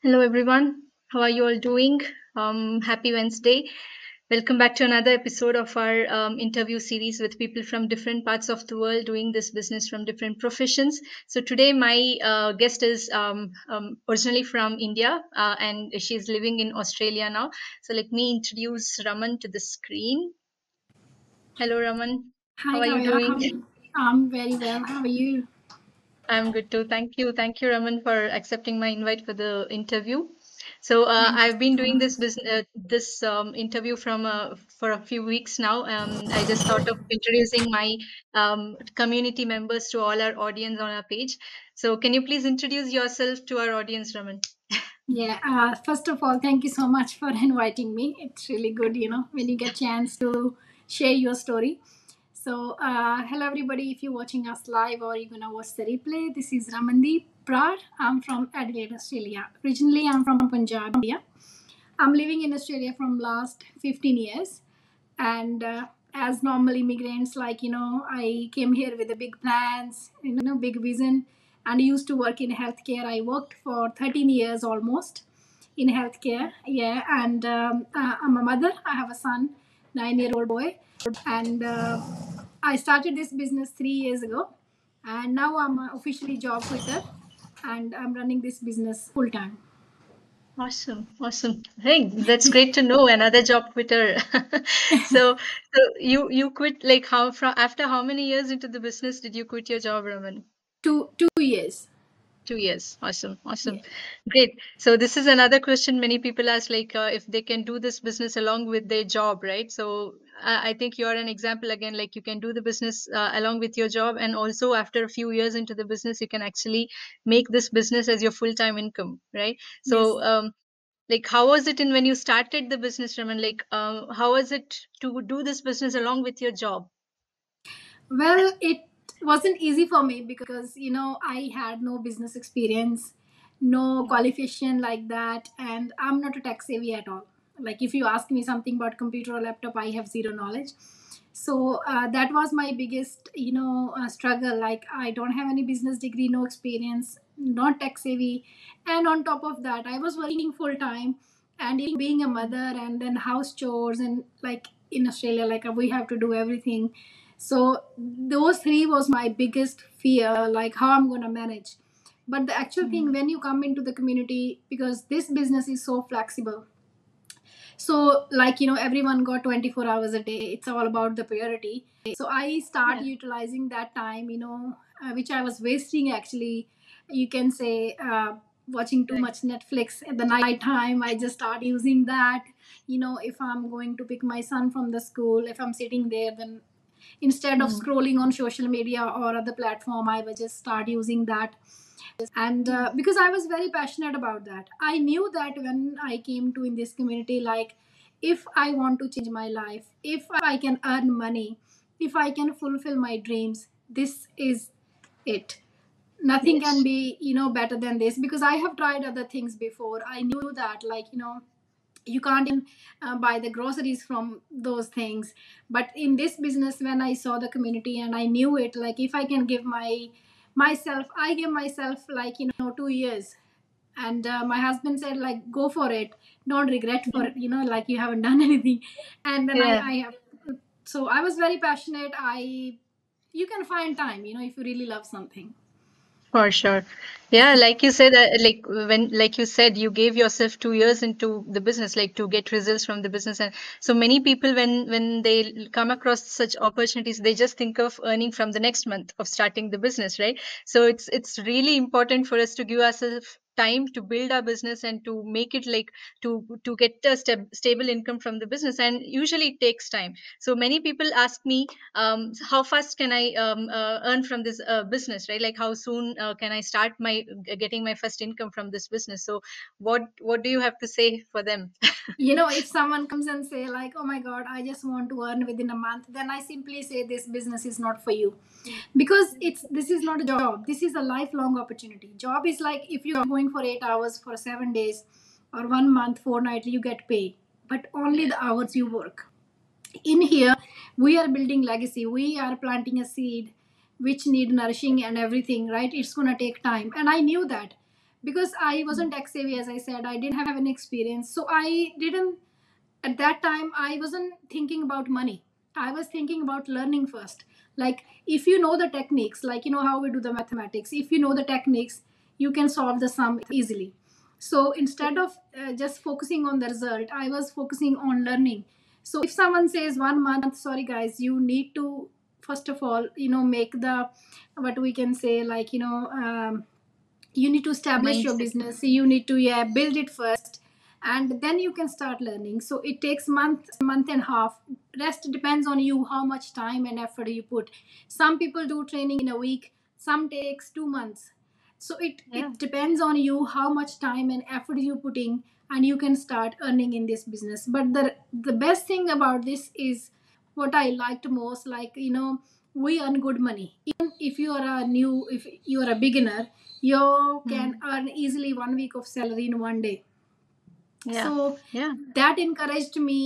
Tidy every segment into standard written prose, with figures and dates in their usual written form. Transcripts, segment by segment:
Hello, everyone. How are you all doing? Happy Wednesday. Welcome back to another episode of our interview series with people from different parts of the world doing this business from different professions. So, today, my guest is originally from India and she's living in Australia now. So, let me introduce Raman to the screen. Hello, Raman. How Hi, are you Kavya. doing? I'm very well. How are you? I'm good too. Thank you. Thank you, Raman, for accepting my invite for the interview. So Thank you I've been so doing much. this interview for a few weeks now. I just thought of introducing my community members to all our audience on our page. So can you please introduce yourself to our audience, Raman? Yeah. First of all, thank you so much for inviting me. It's really good, when you get chance to share your story. So, hello everybody. If you're watching us live or you're gonna watch the replay, this is Ramandeep Prar. I'm from Adelaide, Australia. Originally, I'm from Punjab, India. I'm living in Australia from last 15 years, and as normal immigrants, I came here with the big plans, big vision, and used to work in healthcare. I worked for 13 years almost in healthcare. Yeah, and I'm a mother. I have a son, 9-year-old boy, and I started this business 3 years ago, and now I'm officially job quitter, and I'm running this business full time. Awesome, awesome. Hey, that's great to know. Another job quitter. So you quit like how from after how many years into the business did you quit your job, Raman? Two years. 2 years. Awesome. Yeah. Awesome. Great. So this is another question many people ask, like if they can do this business along with their job, right? So I think you're an example again, like you can do the business along with your job, and also after a few years into the business, you can actually make this business as your full-time income, right? Yes. So like how was it in when you started the business, Raman? Like how was it to do this business along with your job? Well, it wasn't easy for me because I had no business experience, no Mm. qualification like that, and I'm not a tech savvy at all. Like if you ask me something about computer or laptop, I have zero knowledge. So that was my biggest struggle. Like I don't have any business degree, no experience, not tech savvy, and on top of that, I was working full time and being a Mm. mother and then house chores and like in Australia, like we have to do everything. So those three was my biggest fear, like how I'm gonna manage. But the actual thing, Mm. when you come into the community, because this business is so flexible, so like everyone got 24 hours a day. It's all about the priority. So I start Yeah. utilizing that time, which I was wasting actually. You can say watching too Right. much Netflix at the night time. I just start using that. If I'm going to pick my son from the school, if I'm sitting there, then instead of Mm. scrolling on social media or other platform, I would just start using that. And Mm. because I was very passionate about that, I knew that when I came to in this community, like if I want to change my life, if I can earn money, if I can fulfill my dreams, this is it. Nothing can Yes. be better than this, because I have tried other things before. I knew that, like you can't even buy the groceries from those things. But in this business, when I saw the community and I knew it, like if I can give myself, I gave myself like 2 years. And my husband said, like, go for it, don't regret for Mm. it, like you haven't done anything. And then Yeah. I have, so I was very passionate. You can find time, if you really love something. For sure. Yeah, like you said, like you said, you gave yourself 2 years into the business, like to get results from the business. And so many people, when they come across such opportunities, they just think of earning from the next month of starting the business, right? So it's really important for us to give ourselves time to build our business and to make it like to get a stable income from the business. And usually it takes time. So many people ask me how fast can I earn from this business, right? Like how soon can I start my getting my first income from this business? So what do you have to say for them? If someone comes and say like, oh my god, I just want to earn within a month, then I simply say this business is not for you. Because this is not a job, this is a lifelong opportunity. Job is like if you're going for 8 hours for 7 days or 1 month fortnightly, you get paid, but only Yeah. the hours you work. In here, we are building legacy, we are planting a seed which need nourishing and everything, right? It's going to take time, and I knew that. because I wasn't tech savvy, as I said. I didn't have any experience, so I didn't. At that time, I wasn't thinking about money. I was thinking about learning first. Like, if you know the techniques, like, how we do the mathematics, if you know the techniques, you can solve the sum easily. So instead of just focusing on the result, I was focusing on learning. So if someone says 1 month, sorry guys, you need to first of all, make the, what we can say, like, you need to establish your Mindset. business. You need to, yeah, build it first, and then you can start learning. So it takes month and a half. Rest depends on you, how much time and effort you put. Some people do training in a week, some takes 2 months. So it Yeah. it depends on you how much time and effort you putting, and you can start earning in this business. But the best thing about this is what I liked most, like, we earn good money. Even if you are if you are a beginner, you can Mm. earn easily 1 week of salary in 1 day. Yeah. So Yeah. that encouraged me,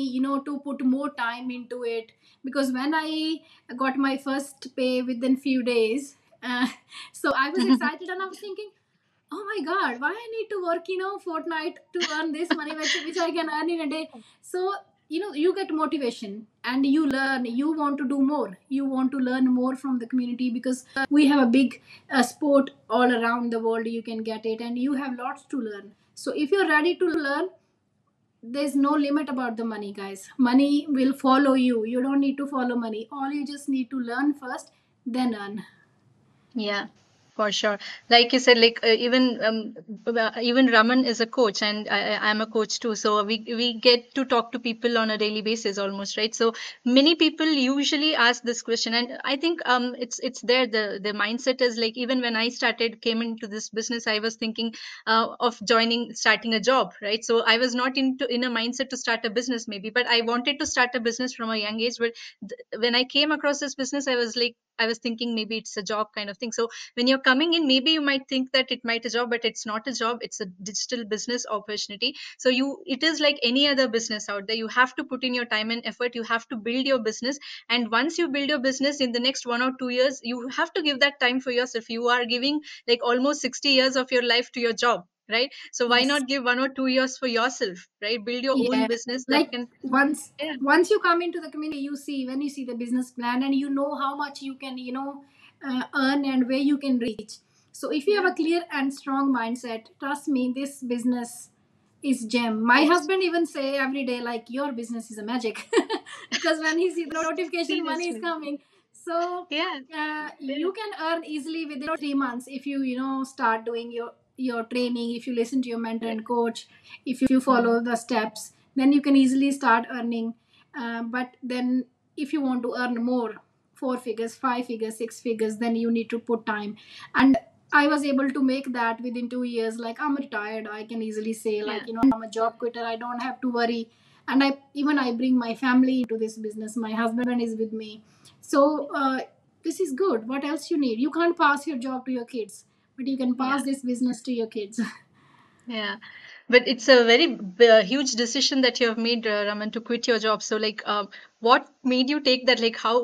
to put more time into it, because when I got my first pay within few days, uh, so I was excited, and I was thinking, oh my god, why I need to work, fortnight to earn this money, which I can earn in a day. So you get motivation, and you learn. You want to do more, you want to learn more from the community, because we have a big sport all around the world. You can get it, and you have lots to learn. So if you're ready to learn, there's no limit about the money, guys. Money will follow you. You don't need to follow money. All you just need to learn first, then earn. Yeah, for sure. Like you said, like even Raman is a coach, and I'm a coach too. So we get to talk to people on a daily basis, almost, right? So many people usually ask this question, and I think it's there. The mindset is like, even when I came into this business, I was thinking of starting a job, right? So I was not in a mindset to start a business maybe, but I wanted to start a business from a young age. But when I came across this business, I was thinking maybe it's a job kind of thing. So when you're coming in, maybe you might think that it might a job, but it's not a job. It's a digital business opportunity. So it is like any other business out there. You have to put in your time and effort. You have to build your business. And once you build your business, in the next 1 or 2 years, you have to give that time for yourself. You are giving like almost 60 years of your life to your job, right? So why Yes. not give 1 or 2 years for yourself, right? Build your own Yeah. business that Like, can. Yeah. once you come into the community, when you see the business plan, and you know how much you can, earn, and where you can reach. So if you have Yeah. a clear and strong mindset, trust me, this business is gem. My It's husband even say every day, like, your business is a magic, because when he see the notification, money is seriously. coming. So Yeah. you can earn easily within 3 months if you, start doing your training. If you listen to your mentor Right. and coach, if you follow Mm. the steps, then you can easily start earning. But then if you want to earn more, 4 figures, 5 figures, 6 figures, then you need to put time. And I was able to make that within 2 years. Like, I'm retired, I can easily say, Yeah. like, I'm a job quitter, I don't have to worry. And I bring my family into this business. My husband is with me. So this is good. What else you need? You can't pass your job to your kids, but you can Yeah. pass this business to your kids. Yeah, but it's a very huge decision that you have made, Raman, to quit your job. So, like, what made you take that? Like, how?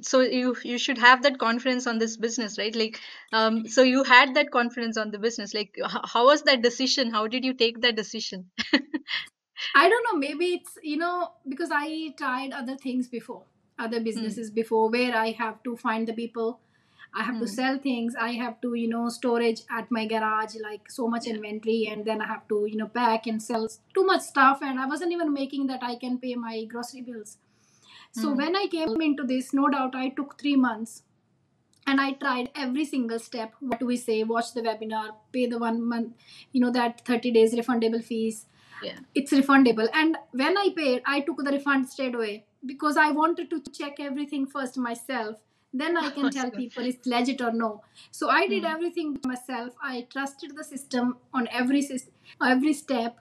So you should have that confidence on this business, right? Like, so you had that confidence on the business. Like, how was that decision? How did you take that decision? I don't know. Maybe it's, because I tried other things before, other Hmm. businesses before, where I have to find the people, I have to Hmm. sell things, I have to, storage at my garage, like so much Yeah. inventory, and then I have to, pack and sell too much stuff. And I wasn't even making that I can pay my grocery bills. So Hmm. when I came into this, no doubt I took 3 months, and I tried every single step. What do we say? Watch the webinar, pay the 1 month, that 30 days refundable fees. Yeah. It's refundable. And when I paid, I took the refund straight away, because I wanted to check everything first myself. Then I can tell Awesome. people it's legit or no. So I did Hmm. everything myself. I trusted the system on every step.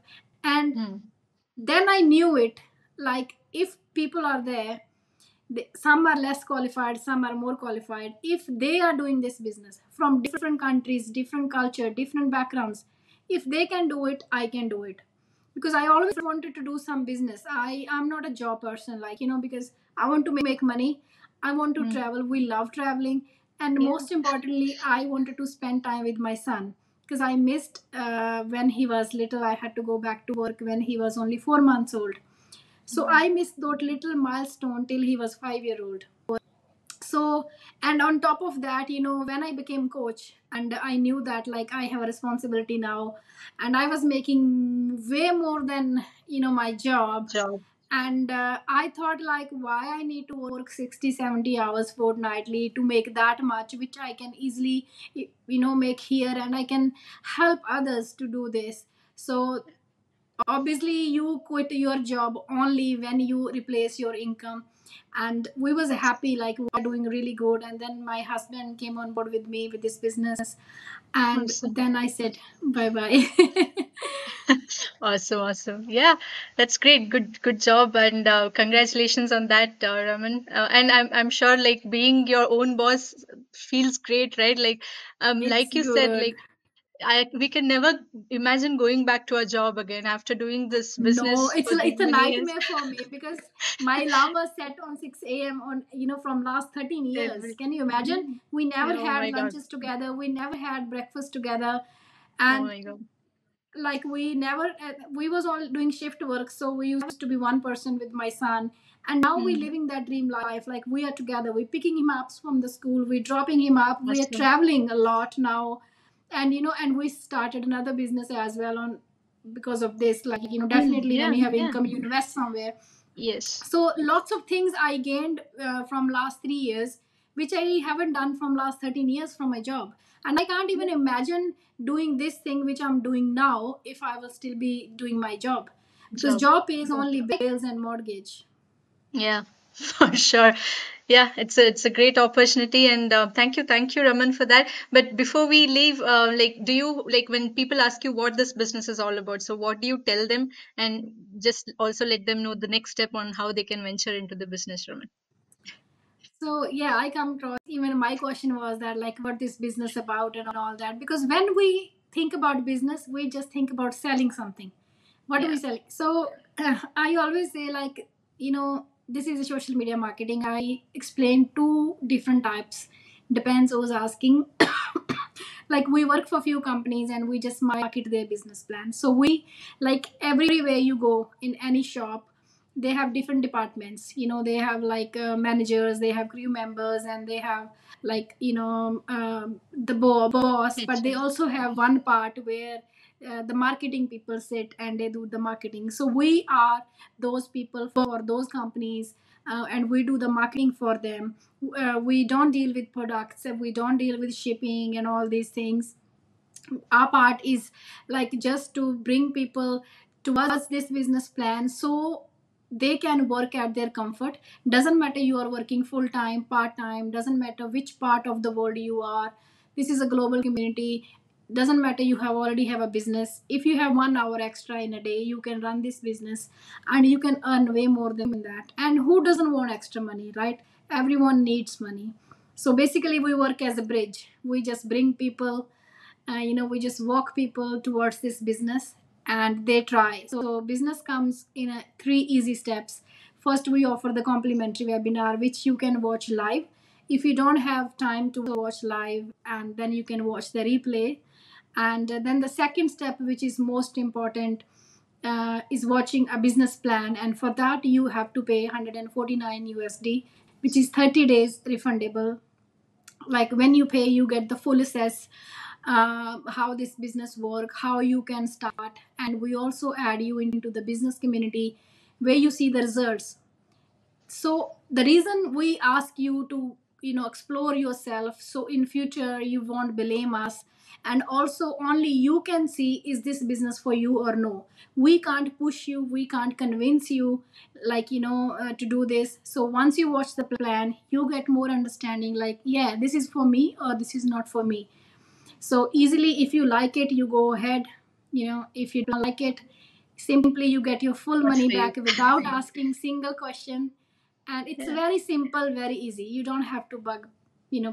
And Hmm. then I knew it. Like, if people are there, some are less qualified, some are more qualified. If they are doing this business from different countries, different culture, different backgrounds, if they can do it, I can do it. Because I always wanted to do some business. I am not a job person, like, because I want to make money, I want to Hmm. travel, we love traveling. And Yeah. most importantly, I wanted to spend time with my son, because I missed when he was little. I had to go back to work when he was only 4 months old. So I missed that little milestone till he was 5 year old. So, and on top of that, when I became coach and I knew that like I have a responsibility now, and I was making way more than my job. Job. And I thought like, why I need to work 60, 70 hours fortnightly to make that much, which I can easily make here, and I can help others to do this. So obviously you quit your job only when you replace your income. And we was happy, like we were doing really good, and then my husband came on board with me with this business, and Awesome. then I said bye bye. Awesome, awesome. Yeah, that's great. Good job, and congratulations on that, Raman. And I'm sure like being your own boss feels great, right? It's Like you said, good. like we can never imagine going back to a job again after doing this No, business for these it's a many years. nightmare for me because my alarm was set on 6 a.m. on from last 13 years. Every, Can you imagine? We never oh had my God. lunches together. We never had breakfast together, Oh and my God. like we never we was all doing shift work, so we used to be one person with my son. And now we Mm, living that dream life, like we are together, we picking him up from the school, we dropping him up, we are awesome. traveling a lot now. And and we started another business as well on because of this, like Mm, definitely when yeah, you have yeah. income you invest somewhere. Yes. So lots of things I gained from last 3 years, which I haven't done from last 13 years from my job. And I can't even imagine doing this thing which I'm doing now if I will still be doing my job, because Job. job pays only bills and mortgage. Yeah, for sure. Yeah, it's a great opportunity, and thank you, Raman, for that. But before we leave, like, do you like when people ask you what this business is all about? So, what do you tell them, and just also let them know the next step on how they can venture into the business, Raman? So yeah, I come across, even my question was that like what this business about and all that, because when we think about business we just think about selling something. What do we Yeah. sell? So I always say like, this is a social media marketing. I explain two different types, depends who's asking. Like we work for few companies and we just market their business plan. So we, like everywhere you go in any shop, they have different departments. They have like managers, they have crew members, and they have like the boss. But they HR. also have one part where the marketing people sit and they do the marketing. So we are those people for those companies, and we do the marketing for them. We don't deal with products, we don't deal with shipping and all these things. Our part is like just to bring people towards this business plan so they can work at their comfort. Doesn't matter you are working full time, part time, doesn't matter which part of the world you are. This is a global community. Doesn't matter you have already have a business. If you have 1 hour extra in a day, you can run this business and you can earn way more than that. And who doesn't want extra money, right? Everyone needs money. So basically we work as a bridge. We just bring people, we just walk people towards this business and they try. So business comes in three easy steps. First, we offer the complimentary webinar which you can watch live. If you don't have time to watch live, and then you can watch the replay. And then the second step, which is most important, is watching a business plan, and for that you have to pay 149 USD, which is 30 days refundable. Like when you pay you get the full assess, how this business work, how you can start, and we also add you into the business community where you see the results. So the reason we ask you to explore yourself, so in future you won't blame us, and also only you can see is this business for you or no. We can't push you, we can't convince you, like to do this. So once you watch the plan you get more understanding, like yeah, this is for me or this is not for me. So easily, if you like it you go ahead. If you don't like it, simply you get your full Not money for you. back without asking single question. And it's Yeah. very simple, very easy. You don't have to bug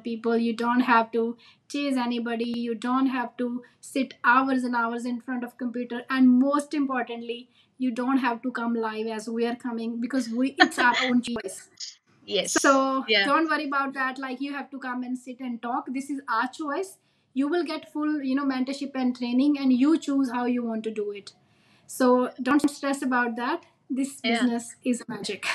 people, you don't have to chase anybody, you don't have to sit hours and hours in front of computer, and most importantly you don't have to come live as we are coming, because we it's our own choice. Yes. So Yeah. don't worry about that, like you have to come and sit and talk. This is our choice. you will get full, mentorship and training, and you choose how you want to do it. So don't stress about that. This Yeah. business is magic.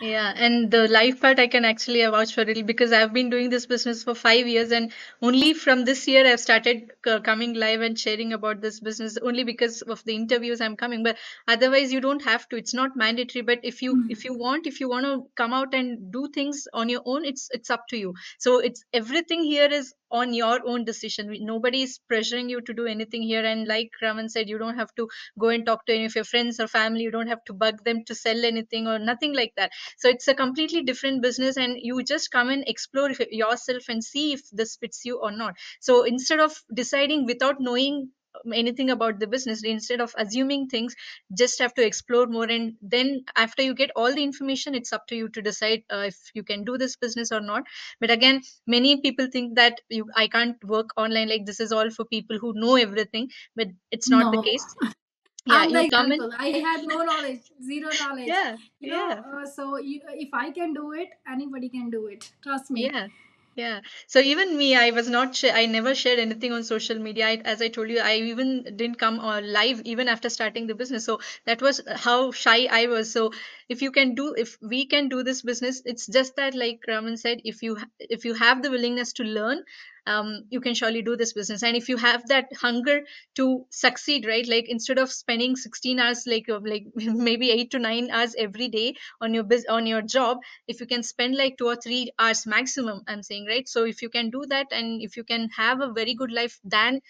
Yeah, and the life part I can actually vouch for it because I've been doing this business for 5 years, and only from this year I've started coming live and sharing about this business only because of the interviews I'm coming. But otherwise, you don't have to. It's not mandatory. But if you want to come out and do things on your own, it's up to you. So it's everything here is on your own decision. Nobody is pressuring you to do anything here. And like Raman said, you don't have to go and talk to any of your friends or family. You don't have to bug them to sell anything or nothing like that. So it's a completely different business, and you just come and explore yourself and see if this fits you or not. So instead of deciding without knowing anything about the business, instead of assuming things, just have to explore more, and then after you get all the information, it's up to you to decide if you can do this business or not. But again, many people think that I can't work online, like this is all for people who know everything, but it's not the No, case. Yeah, I'm the you come in. example. I had no knowledge, zero knowledge. Yeah, yeah. So if I can do it, anybody can do it. Trust me. Yeah, yeah. So even me, I was not, I never shared anything on social media. As I told you, I even didn't come live even after starting the business. So that was how shy I was. So if we can do this business, it's just that, like Raman said, if you have the willingness to learn, you can surely do this business. And if you have that hunger to succeed, right? Like instead of spending 16 hours, like maybe 8 to 9 hours every day on on your job, if you can spend like 2 or 3 hours maximum, I'm saying, right? So if you can do that, and if you can have a very good life than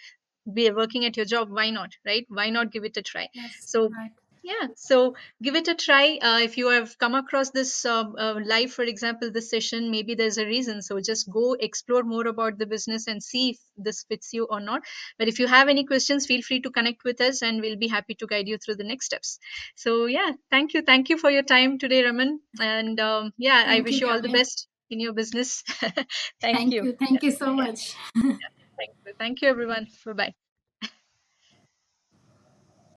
be working at your job, why not, right? Why not give it a try? Yes, So right. yeah, so give it a try. If you have come across this live, for example, this session, maybe there's a reason. So just go explore more about the business and see if this fits you or not. But if you have any questions, feel free to connect with us, and we'll be happy to guide you through the next steps. So yeah, thank you for your time today, Raman, and yeah, I Thank wish you, you all the Kavya. best in your business. Thank you. Thank you so much. Thank you, everyone. Bye bye.